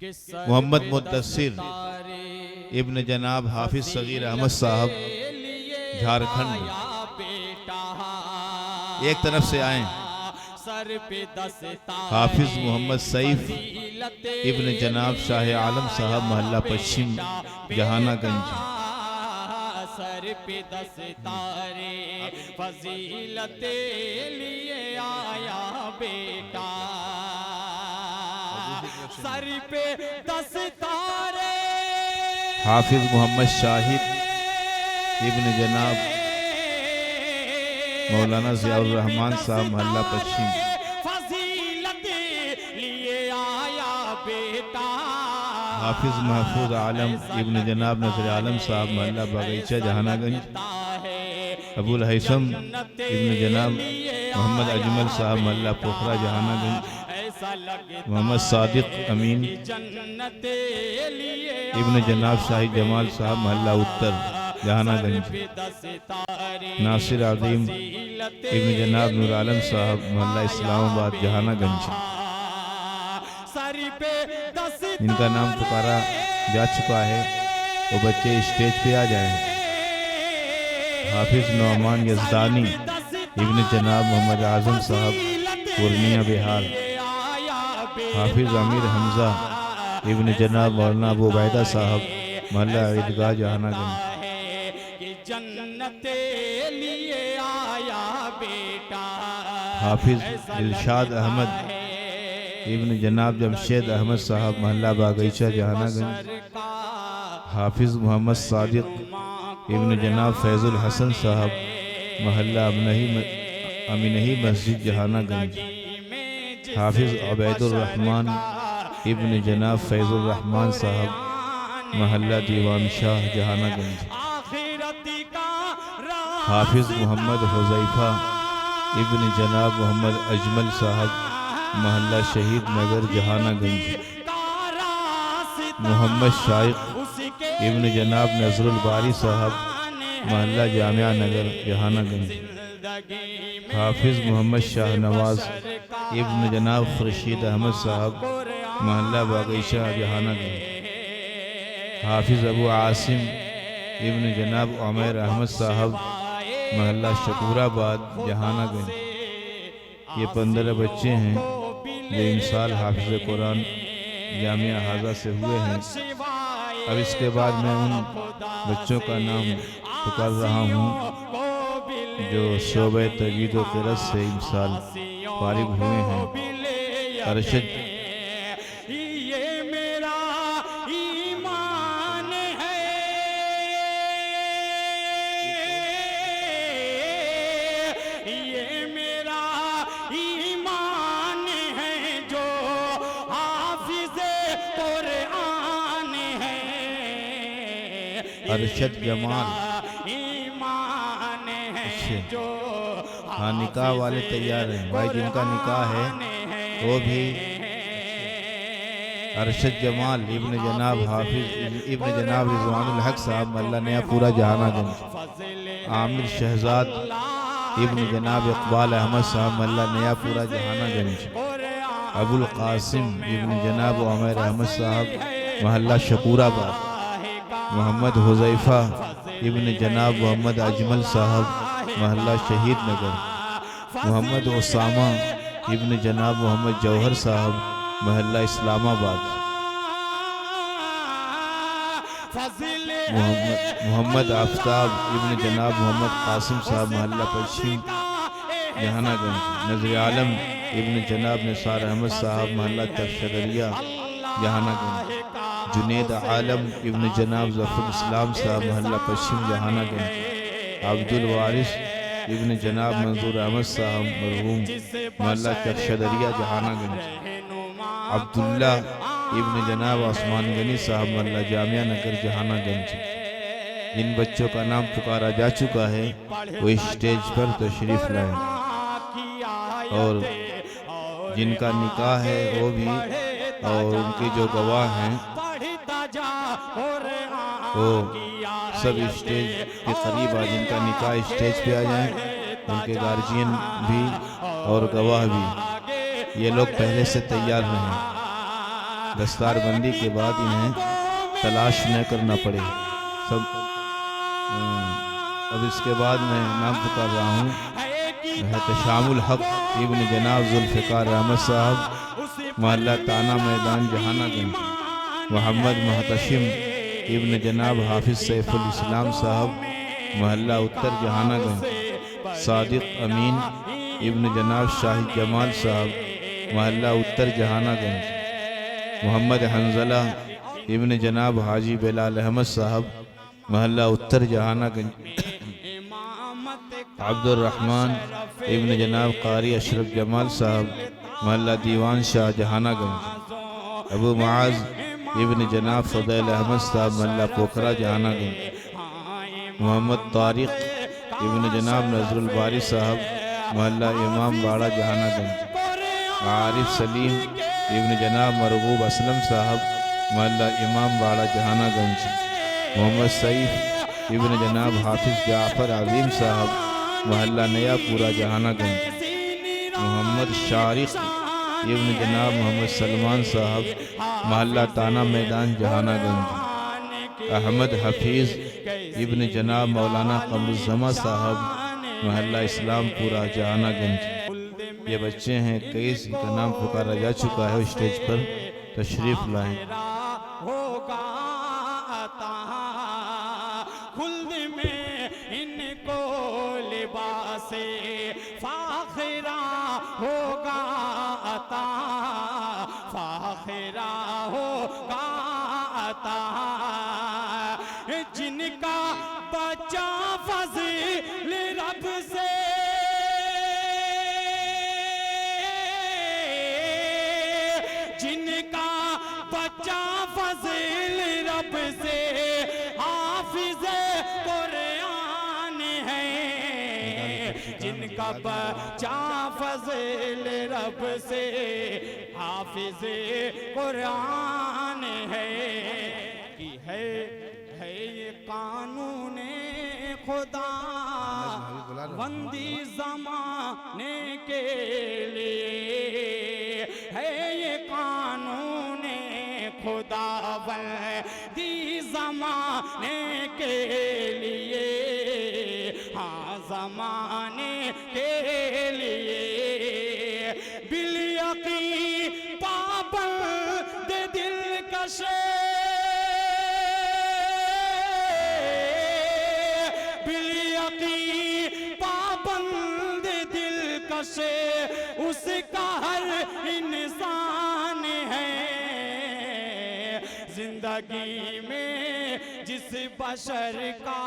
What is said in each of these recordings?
محمد مدثر ابن جناب حافظ صغیر احمد صاحب جھارکھنڈ، ایک طرف سے آئیں۔ حافظ محمد سیف ابن جناب شاہ عالم صاحب محلہ پشچم جہانہ گنج، سر پہ دستارے فضیلت لیے آیا بیٹا، سر پہ دستارے۔ حافظ محمد شاہد ابن جناب مولانا ضیاء الرحمن صاحب محلہ پشچم، فضیلت لیے آیا بیٹا، حافظ محفوظ عالم ابن جناب نظر عالم صاحب محلہ باغیچہ جہانہ گنج، ابو الہیثم ابن جناب محمد اجمل صاحب محلہ پوکھرا جہانہ گنج، محمد صادق امین ابن جناب شاہی جمال صاحب محلہ اتر جہانہ گنج، ناصر عظیم ابن جناب نور عالم صاحب محلہ اسلام آباد جہانہ گنج، جن کا نام پکارا جا چکا ہے وہ بچے اسٹیج پہ آ جائیں۔ حافظ نعمان یزدانی ابن جناب محمد اعظم صاحب پورنیہ بہار، حافظ امیر حمزہ ابن جناب مولانا ابو عبیدہ صاحب محلہ عیدگاہ جہانہ گنج، حافظ دلشاد احمد ابن جناب جمشید احمد صاحب محلہ باغیچہ جہانہ گنج، حافظ محمد صادق ابن جناب فیض الحسن صاحب محلہ امینہی مسجد جہانہ گنج، حافظ عبید الرحمن ابن جناب فیض الرحمن صاحب محلہ دیوان شاہ جہانہ گنج، حافظ محمد حذیفہ ابن جناب محمد اجمل صاحب محلہ شہید نگر جہانہ گنج، محمد شائق ابن جناب نظر الباری صاحب محلہ جامعہ نگر جہانہ گنج، حافظ محمد شاہ نواز ابن جناب خورشید احمد صاحب محلہ باغیچہ جہانہ گنج، حافظ ابو عاصم ابن جناب عمیر احمد صاحب محلہ شکور آباد جہانہ گنج۔ یہ 15 بچے ہیں جو ان سال حافظ قرآن جامعہ حاضہ سے ہوئے ہیں۔ اب اس کے بعد میں ان بچوں کا نام پکار رہا ہوں جو شعبہ تجوید و قرأت سے ان سال فارغ ہوئے ہیں۔ ارشد ارشد جمال، ہاں نکاح والے تیار ہیں بھائی، جن کا نکاح ہے وہ بھی ارشد جمال ابن جناب حافظ ابن جناب رضوان الحق صاحب محلہ نیا پورا جہانہ گنج، عامر شہزاد ابن جناب اقبال احمد صاحب محلہ نیا پورا جہانہ گنج، ابو القاسم ابن جناب عمیر احمد صاحب محلہ شکور آباد، محمد حذیفہ ابن جناب محمد اجمل صاحب محلہ شہید نگر، محمد اسامہ ابن جناب محمد جوہر صاحب محلہ اسلام آباد، محمد آفتاب ابن جناب محمد قاسم صاحب محلہ پشچم جہانہ گنج، نظر عالم ابن جناب نثار احمد صاحب محلہ ترشدریہ جہانہ گنج، جنید عالم ابن جناب ظفر اسلام صاحب محلہ پشچم جہانہ گنج، عبد الوارث ابن جناب منظور احمد صاحب مرحوم محلہ ترشدریہ جہانہ گنج، عبداللہ ابن جناب عثمان غنی صاحب محلہ جامعہ نگر جہانہ گنج۔ جن بچوں کا نام پکارا جا چکا ہے وہ اسٹیج پر تشریف لائیں، اور جن کا نکاح ہے وہ بھی، اور ان کے جو گواہ ہیں وہ سب اسٹیج کے قریب آ، جن کا نکاح اسٹیج پہ آ جائیں، ان کے گارجین بھی اور گواہ بھی، یہ لوگ پہلے سے تیار رہیں۔ دستار بندی کے بعد انہیں تلاش نہ کرنا پڑے اب اس کے بعد میں نام پکار رہا ہوں احتشام الحق ابن جناب ذوالفقار احمد صاحب محلہ تانا میدان جہانہ گنج، محمد محتشم ابن جناب حافظ سیف الاسلام صاحب محلہ اتر جہانہ گنج، صادق امین ابن جناب شاہد جمال صاحب محلہ اتر جہانہ گنج، محمد حنظلہ ابن جناب حاجی بلال احمد صاحب محلہ اتر جہانہ گنج، عبد الرحمن ابن جناب قاری اشرف جمال صاحب محلہ دیوان شاہ جہانہ گنج، ابو معاذ ابن جناب فضیل احمد صاحب محلہ پوکھرا جہانہ گنج، محمد طارق ابن جناب نظر الباری صاحب محلہ امام باڑہ جہانہ گنج، عارف سلیم ابن جناب مرغوب اسلم صاحب محلہ امام باڑہ جہانہ گنج، محمد سعید ابن جناب حافظ جعفر عظیم صاحب محلہ نیا پورہ جہانہ گنج، محمد شارق ابن جناب محمد سلمان صاحب محلہ تانا میدان جہانہ گنج، احمد حفیظ ابن جناب مولانا قمر الزماں صاحب محلہ اسلام پورہ جہانہ گنج۔ یہ بچے ہیں، کئی کا نام پکارا جا چکا ہے، اسٹیج پر تشریف لائیں۔ ہوگا عطا خلد میں ان کو لباس فاخرہ ہوگا عطا، فاخرہ ہوگا عطا، جن کا بچہ فضل رب سے جن کا بچہ فضل رب سے حافظ قرآن ہے، جن کا بچہ فضل رب سے حافظ قرآن ہے، کی ہے یہ قانون خدا بندی زمانے کے لیے، ہے یہ قانون خدا بندی زمانے کے لیے، ہاں زمانے کے لیے، بالیقین پابند دل کشے، پابند دل کشے اس کا ہر انسان ہے، زندگی میں جس بشر کا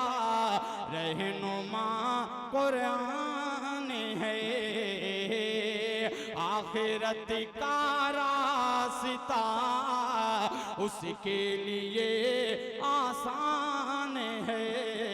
رہنما قرآن ہے، آخرت کا راستہ اس کے لیے آسان ہے۔